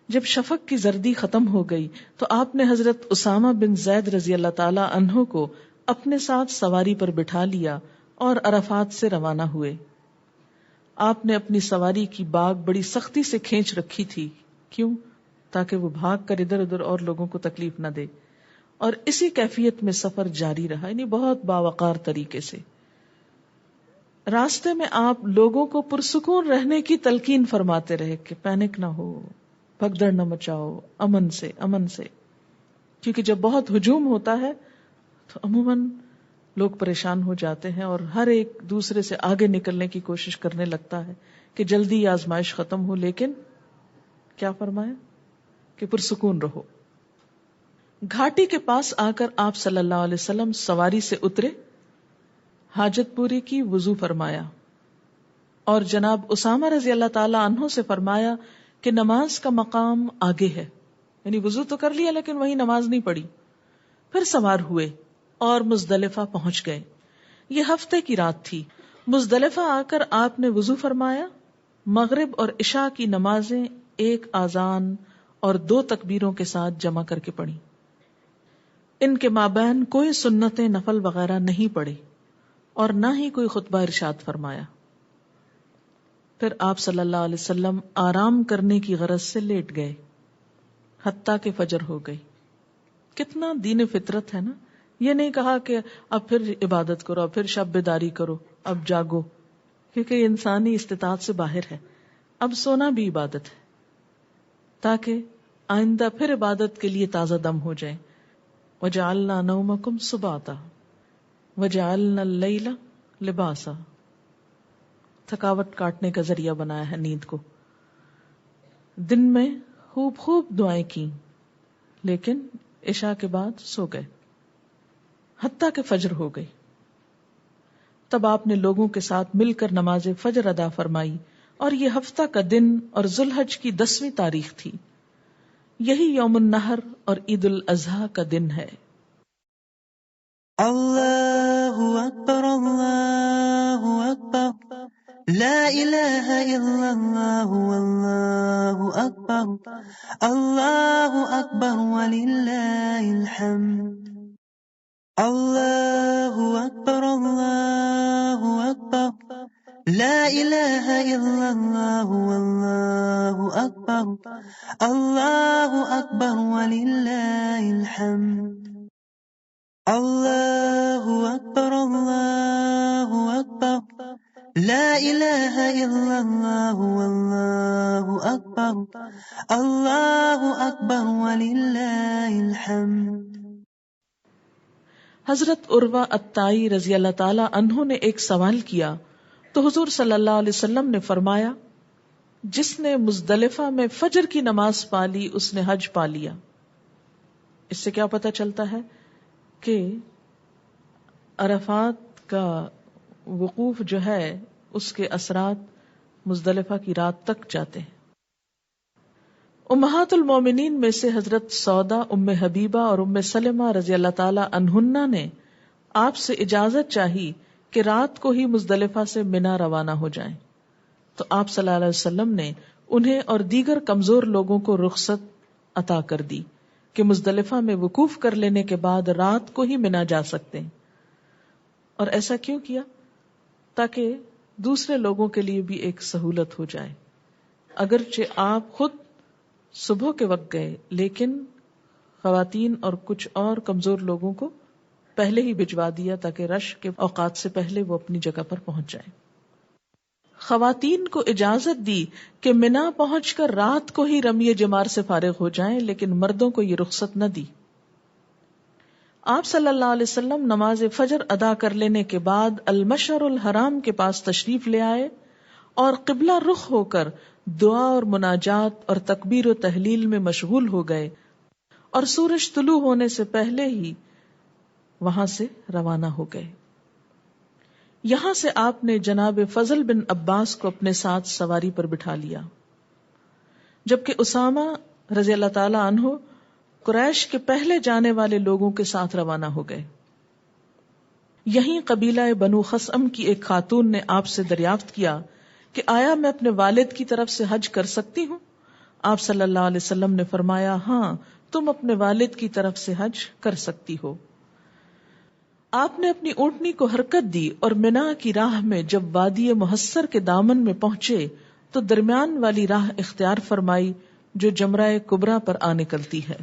جب شفق کی زردی ختم ہو گئی تو آپ نے حضرت اسامہ بن زید رضی اللہ تعالی عنہ کو اپنے ساتھ سواری پر بٹھا لیا اور عرفات سے روانہ ہوئے. آپ نے اپنی سواری کی باگ بڑی سختی سے کھینچ رکھی تھی. کیوں؟ تاکہ وہ بھاگ کر ادھر ادھر اور لوگوں کو تکلیف نہ دے، اور اسی کیفیت میں سفر جاری رہا، یعنی بہت باوقار طریقے سے. راستے میں آپ لوگوں کو پرسکون رہنے کی تلقین فرماتے رہے کہ پینک نہ ہو، بھگدڑ نہ مچاؤ، امن سے امن سے. کیونکہ جب بہت ہجوم ہوتا ہے تو عموماً لوگ پریشان ہو جاتے ہیں اور ہر ایک دوسرے سے آگے نکلنے کی کوشش کرنے لگتا ہے کہ جلدی آزمائش ختم ہو. لیکن کیا فرمایا؟ کہ پرسکون رہو. گھاٹی کے پاس آ کر آپ صلی اللہ علیہ وسلم سواری سے اترے، حاجت پوری کی، وضو فرمایا، اور جناب اسامہ رضی اللہ تعالی عنہ سے فرمایا کہ نماز کا مقام آگے ہے، یعنی وضو تو کر لیا لیکن وہی نماز نہیں پڑھی. پھر سوار ہوئے اور مزدلفہ پہنچ گئے. یہ ہفتے کی رات تھی. مزدلفہ آ کر آپ نے وضو فرمایا، مغرب اور عشاء کی نمازیں ایک اذان اور 2 تکبیروں کے ساتھ جمع کر کے پڑھی. ان کے مابین کوئی سنتیں نفل وغیرہ نہیں پڑے اور نہ ہی کوئی خطبہ ارشاد فرمایا. پھر آپ صلی اللہ علیہ وسلم آرام کرنے کی غرض سے لیٹ گئے حتیٰ کہ فجر ہو گئی. کتنا دین فطرت ہے نا. یہ نہیں کہا کہ اب پھر عبادت کرو، اب پھر شب بیداری کرو، اب جاگو، کیونکہ یہ انسانی استطاعت سے باہر ہے. اب سونا بھی عبادت ہے تاکہ آئندہ پھر عبادت کے لیے تازہ دم ہو جائے. وَجَعَلْنَا نَوْمَكُمْ سُبَاتًا وَجَعَلْنَا اللَّيْلَ لِبَاسًا. تھکاوٹ کاٹنے کا ذریعہ بنایا ہے نیند کو. دن میں خوب خوب دعائیں کی لیکن عشاء کے بعد سو گئے حتیٰ کہ فجر ہو گئی. تب آپ نے لوگوں کے ساتھ مل کر نماز فجر ادا فرمائی اور یہ ہفتہ کا دن اور ذوالحج کی 10ویں تاریخ تھی. یہی یوم النحر اور عید الاضحیٰ کا دن ہے. اللہ اکبر اللہ اکبر لا الہ الا اللہ واللہ اکبر اللہ اکبر وللہ الحمد. اللہ اکبر اللہ اکبر لا الہ الا اللہ واللہ اکبر اللہ اکبر وللہ الحمد. اللہ اکبر اللہ اکبر لا الہ الا اللہ واللہ اکبر اللہ اکبر وللہ الحمد. حضرت عروہ الطائی رضی اللہ تعالی عنہ نے ایک سوال کیا تو حضور صلی اللہ علیہ وسلم نے فرمایا، جس نے مزدلفہ میں فجر کی نماز پا لی اس نے حج پا لیا. اس سے کیا پتہ چلتا ہے کہ عرفات کا وقوف جو ہے اس کے اثرات مزدلفہ کی رات تک جاتے ہیں. امہات المومنین میں سے حضرت سودا، ام حبیبہ اور ام سلمہ رضی اللہ تعالی عنہن نے آپ سے اجازت چاہی کہ رات کو ہی مزدلفہ سے منا روانہ ہو جائیں، تو آپ صلی اللہ علیہ وسلم نے انہیں اور دیگر کمزور لوگوں کو رخصت عطا کر دی کہ مزدلفہ میں وقوف کر لینے کے بعد رات کو ہی منا جا سکتے ہیں. اور ایسا کیوں کیا؟ تاکہ دوسرے لوگوں کے لیے بھی ایک سہولت ہو جائے. اگرچہ آپ خود صبح کے وقت گئے لیکن خواتین اور کچھ اور کمزور لوگوں کو پہلے ہی بھجوا دیا تاکہ رش کے اوقات سے پہلے وہ اپنی جگہ پر پہنچ جائیں. خواتین کو اجازت دی کہ منا پہنچ کر رات کو ہی رمی جمار سے فارغ ہو جائیں، لیکن مردوں کو یہ رخصت نہ دی. آپ صلی اللہ علیہ وسلم نماز فجر ادا کر لینے کے بعد المشعر الحرام کے پاس تشریف لے آئے اور قبلہ رخ ہو کر دعا اور مناجات اور تکبیر و تحلیل میں مشغول ہو گئے اور سورج طلوع ہونے سے پہلے ہی وہاں سے روانہ ہو گئے. یہاں سے آپ نے جناب فضل بن عباس کو اپنے ساتھ سواری پر بٹھا لیا، جبکہ اسامہ رضی اللہ تعالی عنہ قریش کے پہلے جانے والے لوگوں کے ساتھ روانہ ہو گئے. یہیں قبیلہ بنو خثعم کی ایک خاتون نے آپ سے دریافت کیا کہ آیا میں اپنے والد کی طرف سے حج کر سکتی ہوں؟ آپ صلی اللہ علیہ وسلم نے فرمایا، ہاں تم اپنے والد کی طرف سے حج کر سکتی ہو. آپ نے اپنی اونٹنی کو حرکت دی اور منا کی راہ میں جب وادی محصر کے دامن میں پہنچے تو درمیان والی راہ اختیار فرمائی جو جمرہ کبریٰ پر آ نکلتی ہے.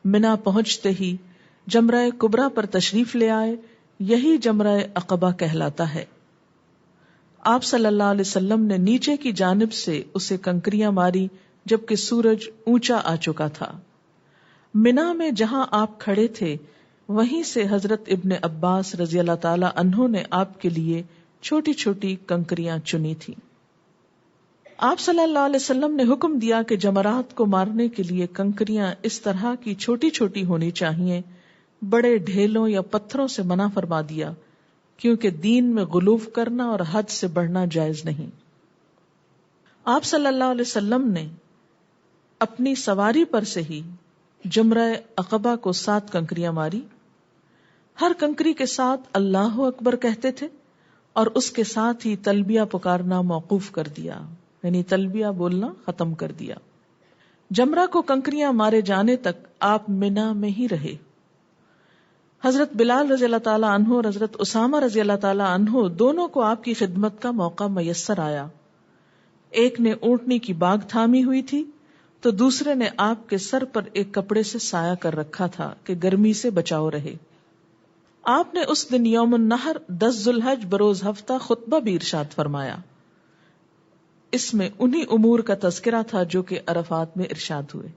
منا پہنچتے ہی جمرہ کبریٰ پر تشریف لے آئے، یہی جمرہ عقبہ کہلاتا ہے. آپ صلی اللہ علیہ وسلم نے نیچے کی جانب سے اسے کنکریاں ماری جبکہ سورج اونچا آ چکا تھا. منا میں جہاں آپ کھڑے تھے وہیں سے حضرت ابن عباس رضی اللہ تعالی عنہ نے آپ کے لیے چھوٹی چھوٹی کنکریاں چنی تھی. آپ صلی اللہ علیہ وسلم نے حکم دیا کہ جمرات کو مارنے کے لیے کنکریاں اس طرح کی چھوٹی چھوٹی ہونی چاہیے، بڑے ڈھیلوں یا پتھروں سے منع فرما دیا، کیونکہ دین میں غلو کرنا اور حد سے بڑھنا جائز نہیں۔ آپ صلی اللہ علیہ وسلم نے اپنی سواری پر سے ہی جمرہ عقبہ کو 7 کنکریاں ماری، ہر کنکری کے ساتھ اللہ اکبر کہتے تھے اور اس کے ساتھ ہی تلبیہ پکارنا موقوف کر دیا، یعنی تلبیہ بولنا ختم کر دیا۔ جمرہ کو کنکریاں مارے جانے تک آپ منا میں ہی رہے۔ حضرت بلال رضی اللہ تعالیٰ عنہ اور حضرت اسامہ رضی اللہ تعالیٰ عنہ دونوں کو آپ کی خدمت کا موقع میسر آیا۔ ایک نے اونٹنی کی باگ تھامی ہوئی تھی تو دوسرے نے آپ کے سر پر ایک کپڑے سے سایہ کر رکھا تھا کہ گرمی سے بچاؤ رہے۔ آپ نے اس دن یوم النحر 10 ذو الحج بروز ہفتہ خطبہ بھی ارشاد فرمایا۔ اس میں انہی امور کا تذکرہ تھا جو کہ عرفات میں ارشاد ہوئے،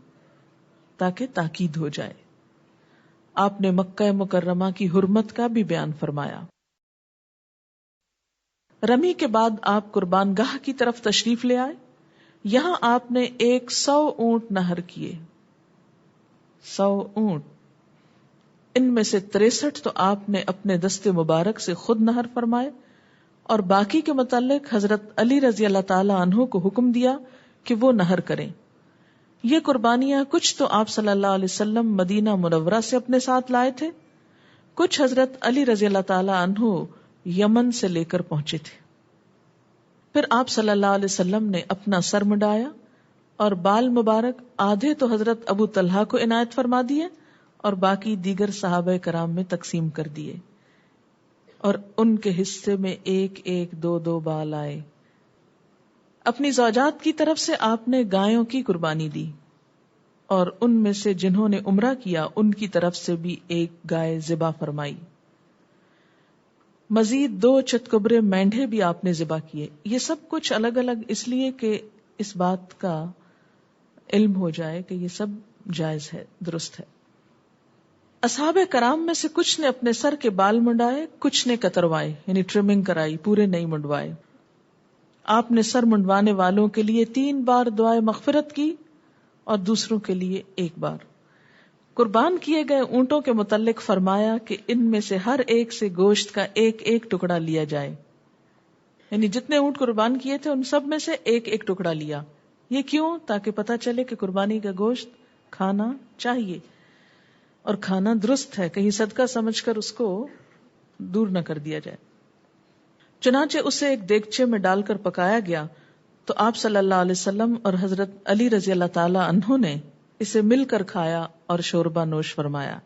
تاکہ تاکید ہو جائے۔ آپ نے مکہ مکرمہ کی حرمت کا بھی بیان فرمایا۔ رمی کے بعد آپ قربان گاہ کی طرف تشریف لے آئے۔ یہاں آپ نے 100 اونٹ نہر کیے، 100 اونٹ، ان میں سے 63 تو آپ نے اپنے دست مبارک سے خود نہر فرمائے، اور باقی کے متعلق حضرت علی رضی اللہ تعالی عنہ کو حکم دیا کہ وہ نہر کریں۔ یہ قربانیاں کچھ تو آپ صلی اللہ علیہ وسلم مدینہ منورہ سے اپنے ساتھ لائے تھے، کچھ حضرت علی رضی اللہ تعالی عنہ یمن سے لے کر پہنچے تھے۔ پھر آپ صلی اللہ علیہ وسلم نے اپنا سر منڈایا اور بال مبارک آدھے تو حضرت ابو طلحہ کو عنایت فرما دیے اور باقی دیگر صحابہ کرام میں تقسیم کر دیے، اور ان کے حصے میں 1-1 2 بال آئے۔ اپنی زوجات کی طرف سے آپ نے گایوں کی قربانی دی، اور ان میں سے جنہوں نے عمرہ کیا ان کی طرف سے بھی 1 گائے ذبح فرمائی۔ مزید 2 چتکبرے مینڈھے بھی آپ نے ذبح کیے۔ یہ سب کچھ الگ الگ اس لیے کہ اس بات کا علم ہو جائے کہ یہ سب جائز ہے، درست ہے۔ اصحاب کرام میں سے کچھ نے اپنے سر کے بال منڈائے، کچھ نے کتروائے، یعنی ٹرمنگ کرائی، پورے نہیں منڈوائے۔ آپ نے سر منڈوانے والوں کے لیے 3 بار دعائے مغفرت کی اور دوسروں کے لیے 1 بار۔ قربان کیے گئے اونٹوں کے متعلق فرمایا کہ ان میں سے ہر ایک سے گوشت کا 1 ٹکڑا لیا جائے، یعنی جتنے اونٹ قربان کیے تھے ان سب میں سے 1 ٹکڑا لیا۔ یہ کیوں؟ تاکہ پتہ چلے کہ قربانی کا گوشت کھانا چاہیے اور کھانا درست ہے، کہیں صدقہ سمجھ کر اس کو دور نہ کر دیا جائے۔ چنانچہ اسے ایک دیگچے میں ڈال کر پکایا گیا تو آپ صلی اللہ علیہ وسلم اور حضرت علی رضی اللہ تعالی عنہ نے اسے مل کر کھایا اور شوربہ نوش فرمایا۔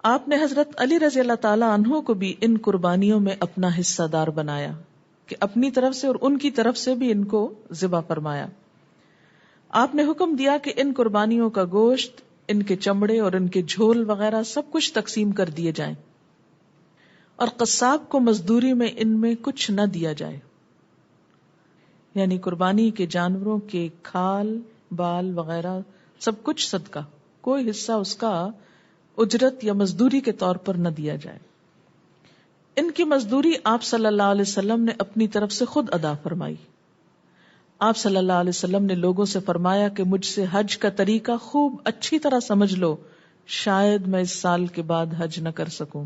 آپ نے حضرت علی رضی اللہ تعالی عنہ کو بھی ان قربانیوں میں اپنا حصہ دار بنایا کہ اپنی طرف سے اور ان کی طرف سے بھی ان کو ذبح فرمایا۔ آپ نے حکم دیا کہ ان قربانیوں کا گوشت، ان کے چمڑے اور ان کے جھول وغیرہ سب کچھ تقسیم کر دیے جائیں، اور قصاب کو مزدوری میں ان میں کچھ نہ دیا جائے، یعنی قربانی کے جانوروں کے کھال، بال وغیرہ سب کچھ صدقہ، کوئی حصہ اس کا اجرت یا مزدوری کے طور پر نہ دیا جائے۔ ان کی مزدوری آپ صلی اللہ علیہ وسلم نے اپنی طرف سے خود ادا فرمائی۔ آپ صلی اللہ علیہ وسلم نے لوگوں سے فرمایا کہ مجھ سے حج کا طریقہ خوب اچھی طرح سمجھ لو، شاید میں اس سال کے بعد حج نہ کر سکوں۔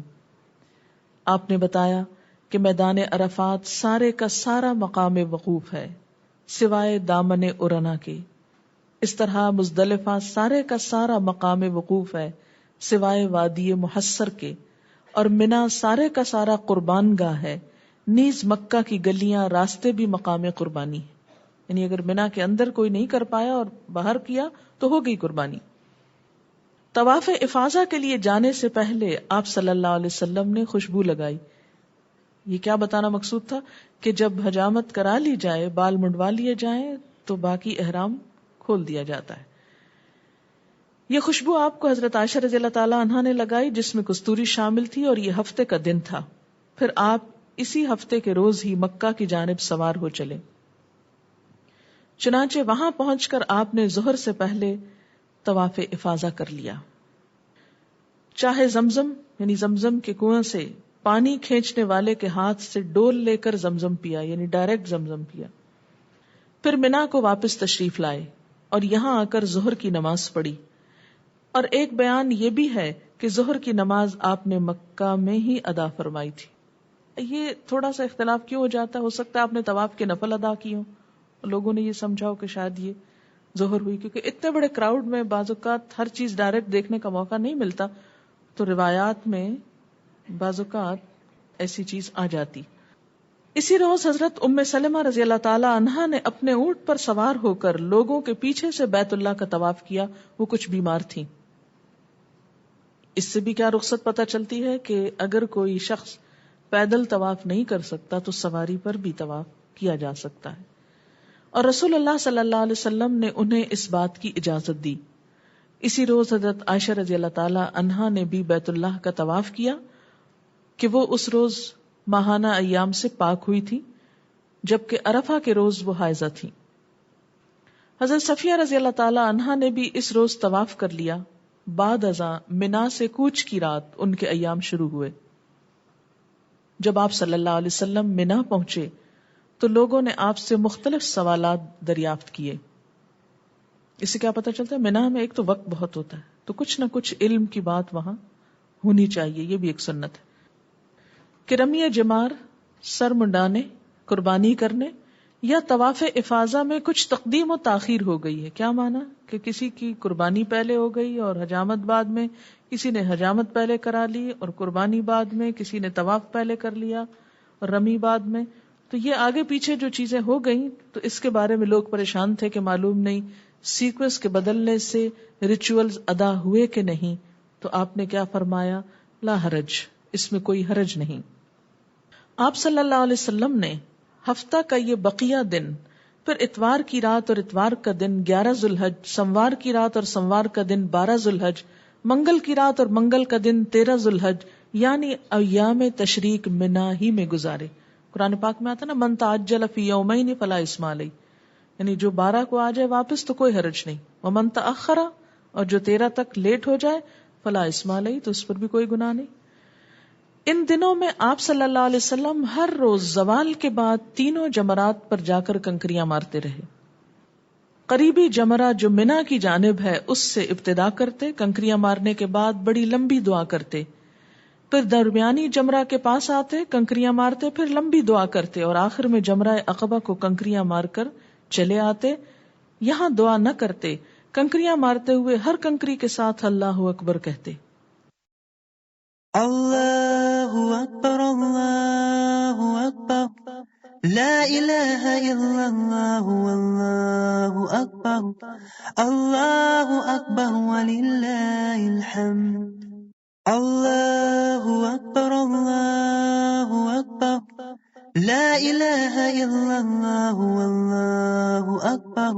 آپ نے بتایا کہ میدان عرفات سارے کا سارا مقام وقوف ہے سوائے دامن ارنا کے، اس طرح مزدلفہ سارے کا سارا مقام وقوف ہے سوائے وادی محصر کے، اور منا سارے کا سارا قربان گاہ ہے، نیز مکہ کی گلیاں راستے بھی مقام قربانی ہے، یعنی اگر منا کے اندر کوئی نہیں کر پایا اور باہر کیا تو ہو گئی قربانی۔ طواف افاضہ کے لیے جانے سے پہلے آپ صلی اللہ علیہ وسلم نے خوشبو لگائی۔ یہ کیا بتانا مقصود تھا کہ جب حجامت کرا لی جائے، بال منڈوا لیے جائیں تو باقی احرام کھول دیا جاتا ہے۔ یہ خوشبو آپ کو حضرت عائشہ رضی اللہ تعالی عنہا نے لگائی، جس میں کستوری شامل تھی، اور یہ ہفتے کا دن تھا۔ پھر آپ اسی ہفتے کے روز ہی مکہ کی جانب سوار ہو چلے۔ چنانچہ وہاں پہنچ کر آپ نے ظہر سے پہلے طواف افاضہ کر لیا۔ چاہے زمزم یعنی زمزم کے کنویں سے پانی کھینچنے والے کے ہاتھ سے ڈول لے کر زمزم پیا، یعنی ڈائریکٹ زمزم پیا، پھر منا کو واپس تشریف لائے اور یہاں آ کر ظہر کی نماز پڑھی. اور ایک بیان یہ بھی ہے کہ ظہر کی نماز آپ نے مکہ میں ہی ادا فرمائی تھی. یہ تھوڑا سا اختلاف کیوں ہو جاتا ہے؟ ہو سکتا ہے آپ نے طواف کے نفل ادا کی ہوں, لوگوں نے یہ سمجھا ہو کہ شاید یہ ظہر ہوئی, کیونکہ اتنے بڑے کراؤڈ میں بعض اوقات ہر چیز ڈائریکٹ دیکھنے کا موقع نہیں ملتا, تو روایات میں بعض اوقات ایسی چیز آ جاتی. اسی روز حضرت ام سلمہ رضی اللہ تعالی عنہا نے اپنے اونٹ پر سوار ہو کر لوگوں کے پیچھے سے بیت اللہ کا طواف کیا. وہ کچھ بیمار تھیں. اس سے بھی کیا رخصت پتہ چلتی ہے کہ اگر کوئی شخص پیدل طواف نہیں کر سکتا تو سواری پر بھی طواف کیا جا سکتا ہے. اور رسول اللہ صلی اللہ علیہ وسلم نے انہیں اس بات کی اجازت دی. اسی روز حضرت عائشہ رضی اللہ تعالی عنہا نے بھی بیت اللہ کا طواف کیا کہ وہ اس روز ماہانہ ایام سے پاک ہوئی تھی, جبکہ عرفہ کے روز وہ حائضہ تھی. حضرت صفیہ رضی اللہ تعالی عنہا نے بھی اس روز طواف کر لیا. بعد ازاں منا سے کوچ کی رات ان کے ایام شروع ہوئے. جب آپ صلی اللہ علیہ وسلم منا پہنچے تو لوگوں نے آپ سے مختلف سوالات دریافت کیے. اس سے کیا پتہ چلتا ہے؟ منا میں ایک تو وقت بہت ہوتا ہے, تو کچھ نہ کچھ علم کی بات وہاں ہونی چاہیے. یہ بھی ایک سنت ہے کہ رمی جمار, سر منڈانے, قربانی کرنے یا طواف افاضہ میں کچھ تقدیم و تاخیر ہو گئی ہے. کیا مانا کہ کسی کی قربانی پہلے ہو گئی اور حجامت بعد میں, کسی نے حجامت پہلے کرا لی اور قربانی بعد میں, کسی نے طواف پہلے کر لیا اور رمی بعد میں. تو یہ آگے پیچھے جو چیزیں ہو گئیں تو اس کے بارے میں لوگ پریشان تھے کہ معلوم نہیں سیکوینس کے بدلنے سے ریچولز ادا ہوئے کہ نہیں. تو آپ نے کیا فرمایا؟ لا حرج, اس میں کوئی حرج نہیں. آپ صلی اللہ علیہ وسلم نے ہفتہ کا یہ بقیہ دن, پھر اتوار کی رات اور اتوار کا دن 11 ذوالحج, سموار کی رات اور سموار کا دن 12 ذوالحج, منگل کی رات اور منگل کا دن 13 ذوالحج, یعنی ایام تشریق منا ہی میں گزارے. قرآن پاک میں آتا نا من تعجل فی یومین فلا اثم علیہ, یعنی جو 12 کو آ جائے واپس تو کوئی حرج نہیں. ومن تأخر, اور جو 13 تک لیٹ ہو جائے فلا اثم علیہ, تو اس پر بھی کوئی گناہ نہیں. ان دنوں میں آپ صلی اللہ علیہ وسلم ہر روز زوال کے بعد تینوں جمرات پر جا کر کنکریاں مارتے رہے. قریبی جمرہ جو منا کی جانب ہے اس سے ابتدا کرتے, کنکریاں مارنے کے بعد بڑی لمبی دعا کرتے, پھر درمیانی جمرہ کے پاس آتے, کنکریاں مارتے, پھر لمبی دعا کرتے, اور آخر میں جمرہ عقبہ کو کنکریاں مار کر چلے آتے. یہاں دعا نہ کرتے, کنکریاں مارتے ہوئے ہر کنکری کے ساتھ اللہ اکبر کہتے. اللہ اکبر اللہ اکبر لا الہ الا اللہ واللہ اکبر اللہ اکبر وللہ الحمد. اللہ اکبر اللہ اکبر لا الہ الا اللہ واللہ اکبر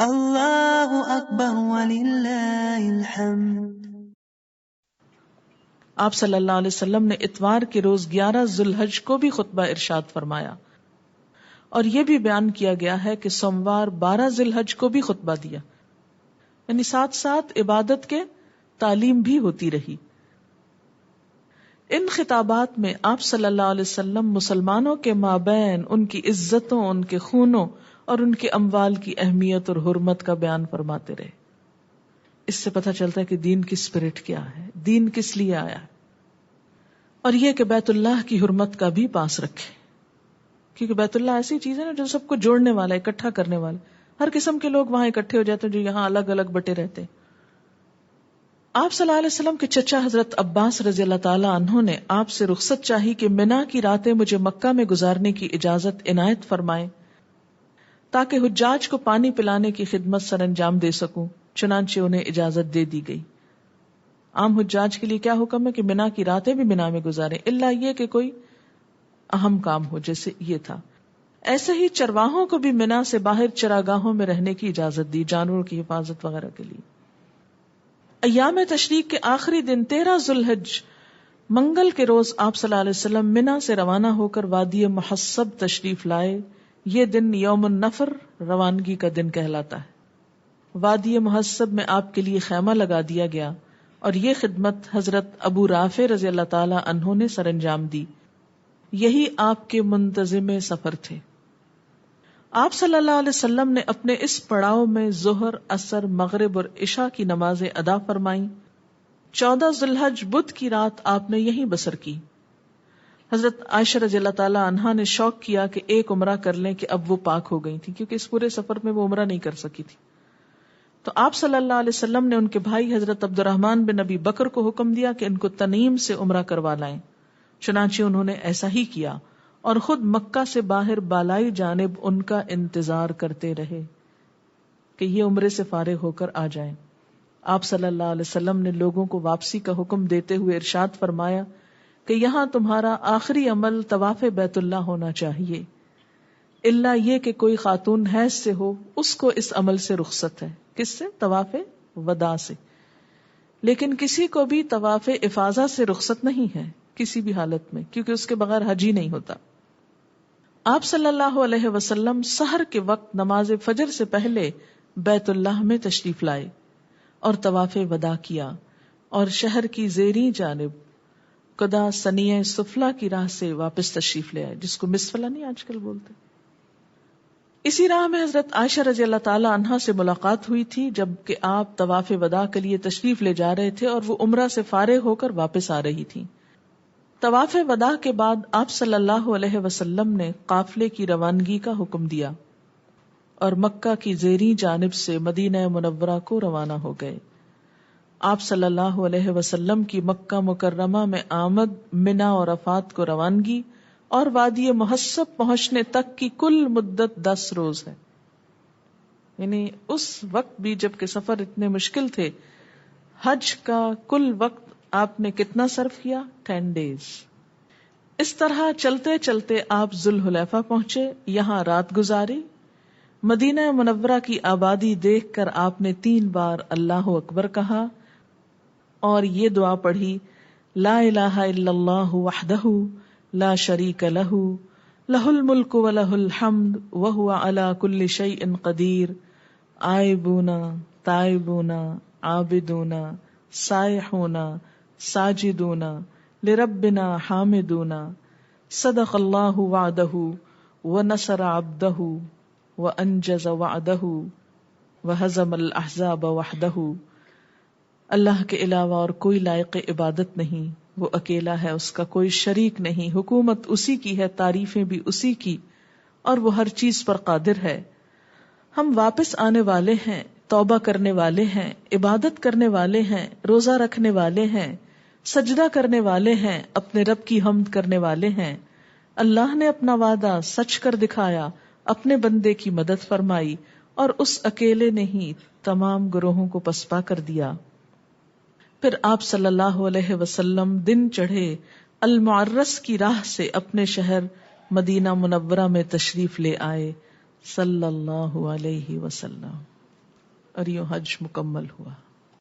اللہ اکبر وللہ الحمد. آپ صلی اللہ علیہ وسلم نے اتوار کے روز 11 ذوالحج کو بھی خطبہ ارشاد فرمایا, اور یہ بھی بیان کیا گیا ہے کہ سوموار 12 ذوالحج کو بھی خطبہ دیا, یعنی ساتھ ساتھ عبادت کے تعلیم بھی ہوتی رہی. ان خطابات میں آپ صلی اللہ علیہ وسلم مسلمانوں کے مابین ان کی عزتوں, ان کے خونوں اور ان کے اموال کی اہمیت اور حرمت کا بیان فرماتے رہے. اس سے پتہ چلتا ہے کہ دین کی اسپرٹ کیا ہے, دین کس لیے آیا ہے, اور یہ کہ بیت اللہ کی حرمت کا بھی پاس رکھے, کیونکہ بیت اللہ ایسی چیز ہے نا جو سب کو جوڑنے والا, اکٹھا کرنے والا. ہر قسم کے لوگ وہاں اکٹھے ہو جاتے ہیں جو یہاں الگ الگ بٹے رہتے ہیں. آپ صلی اللہ علیہ وسلم کے چچا حضرت عباس رضی اللہ تعالی عنہ نے آپ سے رخصت چاہی کہ منا کی راتیں مجھے مکہ میں گزارنے کی اجازت عنایت فرمائیں تاکہ حجاج کو پانی پلانے کی خدمت سر انجام دے سکوں. چنانچہ انہیں اجازت دے دی گئی. عام حجاج کے لیے کیا حکم ہے کہ منا کی راتیں بھی منا میں گزاریں, الا یہ کہ کوئی اہم کام ہو, جیسے یہ تھا. ایسے ہی چرواہوں کو بھی منا سے باہر چراگاہوں میں رہنے کی اجازت دی, جانوروں کی حفاظت وغیرہ کے لیے. ایام تشریق کے آخری دن 13 ذوالحج منگل کے روز آپ صلی اللہ علیہ وسلم منا سے روانہ ہو کر وادی محصب تشریف لائے. یہ دن یوم النفر, روانگی کا دن کہلاتا ہے. وادی محصب میں آپ کے لیے خیمہ لگا دیا گیا, اور یہ خدمت حضرت ابو رافع رضی اللہ تعالی عنہ نے سر انجام دی. یہی آپ کے منتظم سفر تھے. آپ صلی اللہ علیہ وسلم نے اپنے اس پڑاؤ میں ظہر، عصر، مغرب اور عشاء کی نمازیں ادا فرمائیں۔ 14 ذوالحج بدھ کی رات آپ نے یہیں بسر کی۔ حضرت عائشہ رضی اللہ تعالی عنہا نے شوق کیا کہ ایک عمرہ کر لیں کہ اب وہ پاک ہو گئی تھی، کیونکہ اس پورے سفر میں وہ عمرہ نہیں کر سکی تھی۔ تو آپ صلی اللہ علیہ وسلم نے ان کے بھائی حضرت عبد الرحمن بن ابی بکر کو حکم دیا کہ ان کو تنعیم سے عمرہ کروا لائیں۔ چنانچہ انہوں نے ایسا ہی کیا اور خود مکہ سے باہر بالائی جانب ان کا انتظار کرتے رہے کہ یہ عمرے سے فارغ ہو کر آ جائیں۔ آپ صلی اللہ علیہ وسلم نے لوگوں کو واپسی کا حکم دیتے ہوئے ارشاد فرمایا کہ یہاں تمہارا آخری عمل طواف بیت اللہ ہونا چاہیے، الا یہ کہ کوئی خاتون حیض سے ہو، اس کو اس عمل سے رخصت ہے۔ کس سے؟ طواف وداع سے۔ لیکن کسی کو بھی طواف افاضہ سے رخصت نہیں ہے کسی بھی حالت میں، کیونکہ اس کے بغیر حج ہی نہیں ہوتا۔ آپ صلی اللہ علیہ وسلم سحر کے وقت نماز فجر سے پہلے بیت اللہ میں تشریف لائے اور طواف وداع کیا، اور شہر کی زیریں جانب قدا ثنیہ سفلا کی راہ سے واپس تشریف لے آئے، جس کو مسفلا نہیں آج کل بولتے۔ اسی راہ میں حضرت عائشہ رضی اللہ تعالی عنہا سے ملاقات ہوئی تھی جب کہ آپ طواف وداع کے لیے تشریف لے جا رہے تھے اور وہ عمرہ سے فارغ ہو کر واپس آ رہی تھی۔ طواف وداع کے بعد آپ صلی اللہ علیہ وسلم نے قافلے کی روانگی کا حکم دیا اور مکہ کی زیریں جانب سے مدینہ منورہ کو روانہ ہو گئے۔ آپ صلی اللہ علیہ وسلم کی مکہ مکرمہ میں آمد، منی اور عرفات کو روانگی اور وادی محصب پہنچنے تک کی کل مدت 10 روز ہے۔ یعنی اس وقت بھی جب کہ سفر اتنے مشکل تھے، حج کا کل وقت آپ نے کتنا صرف کیا؟ 10 days۔ اس طرح چلتے چلتے آپ ذوالحلیفہ پہنچے، یہاں رات گزاری۔ مدینہ منورہ کی آبادی دیکھ کر آپ نے 3 بار اللہ اکبر کہا اور یہ دعا پڑھی: لا الہ الا اللہ وحدہ لا شریک لہ لہ الملک ولہ الحمد وہو علی کل شیء قدیر، آئبون تائبون عابدون سائحون ساجدون لربنا حامدون، صدق اللہ وعدہ ونصر عبدہ وانجز وعدہ وہزم الاحزاب وحدہ۔ اللہ کے علاوہ اور کوئی لائق عبادت نہیں، وہ اکیلا ہے، اس کا کوئی شریک نہیں، حکومت اسی کی ہے، تعریفیں بھی اسی کی، اور وہ ہر چیز پر قادر ہے۔ ہم واپس آنے والے ہیں، توبہ کرنے والے ہیں، عبادت کرنے والے ہیں، روزہ رکھنے والے ہیں، سجدہ کرنے والے ہیں، اپنے رب کی حمد کرنے والے ہیں۔ اللہ نے اپنا وعدہ سچ کر دکھایا، اپنے بندے کی مدد فرمائی، اور اس اکیلے نے ہی تمام گروہوں کو پسپا کر دیا۔ پھر آپ صلی اللہ علیہ وسلم دن چڑھے المعرس کی راہ سے اپنے شہر مدینہ منورہ میں تشریف لے آئے صلی اللہ علیہ وسلم، اور یوں حج مکمل ہوا۔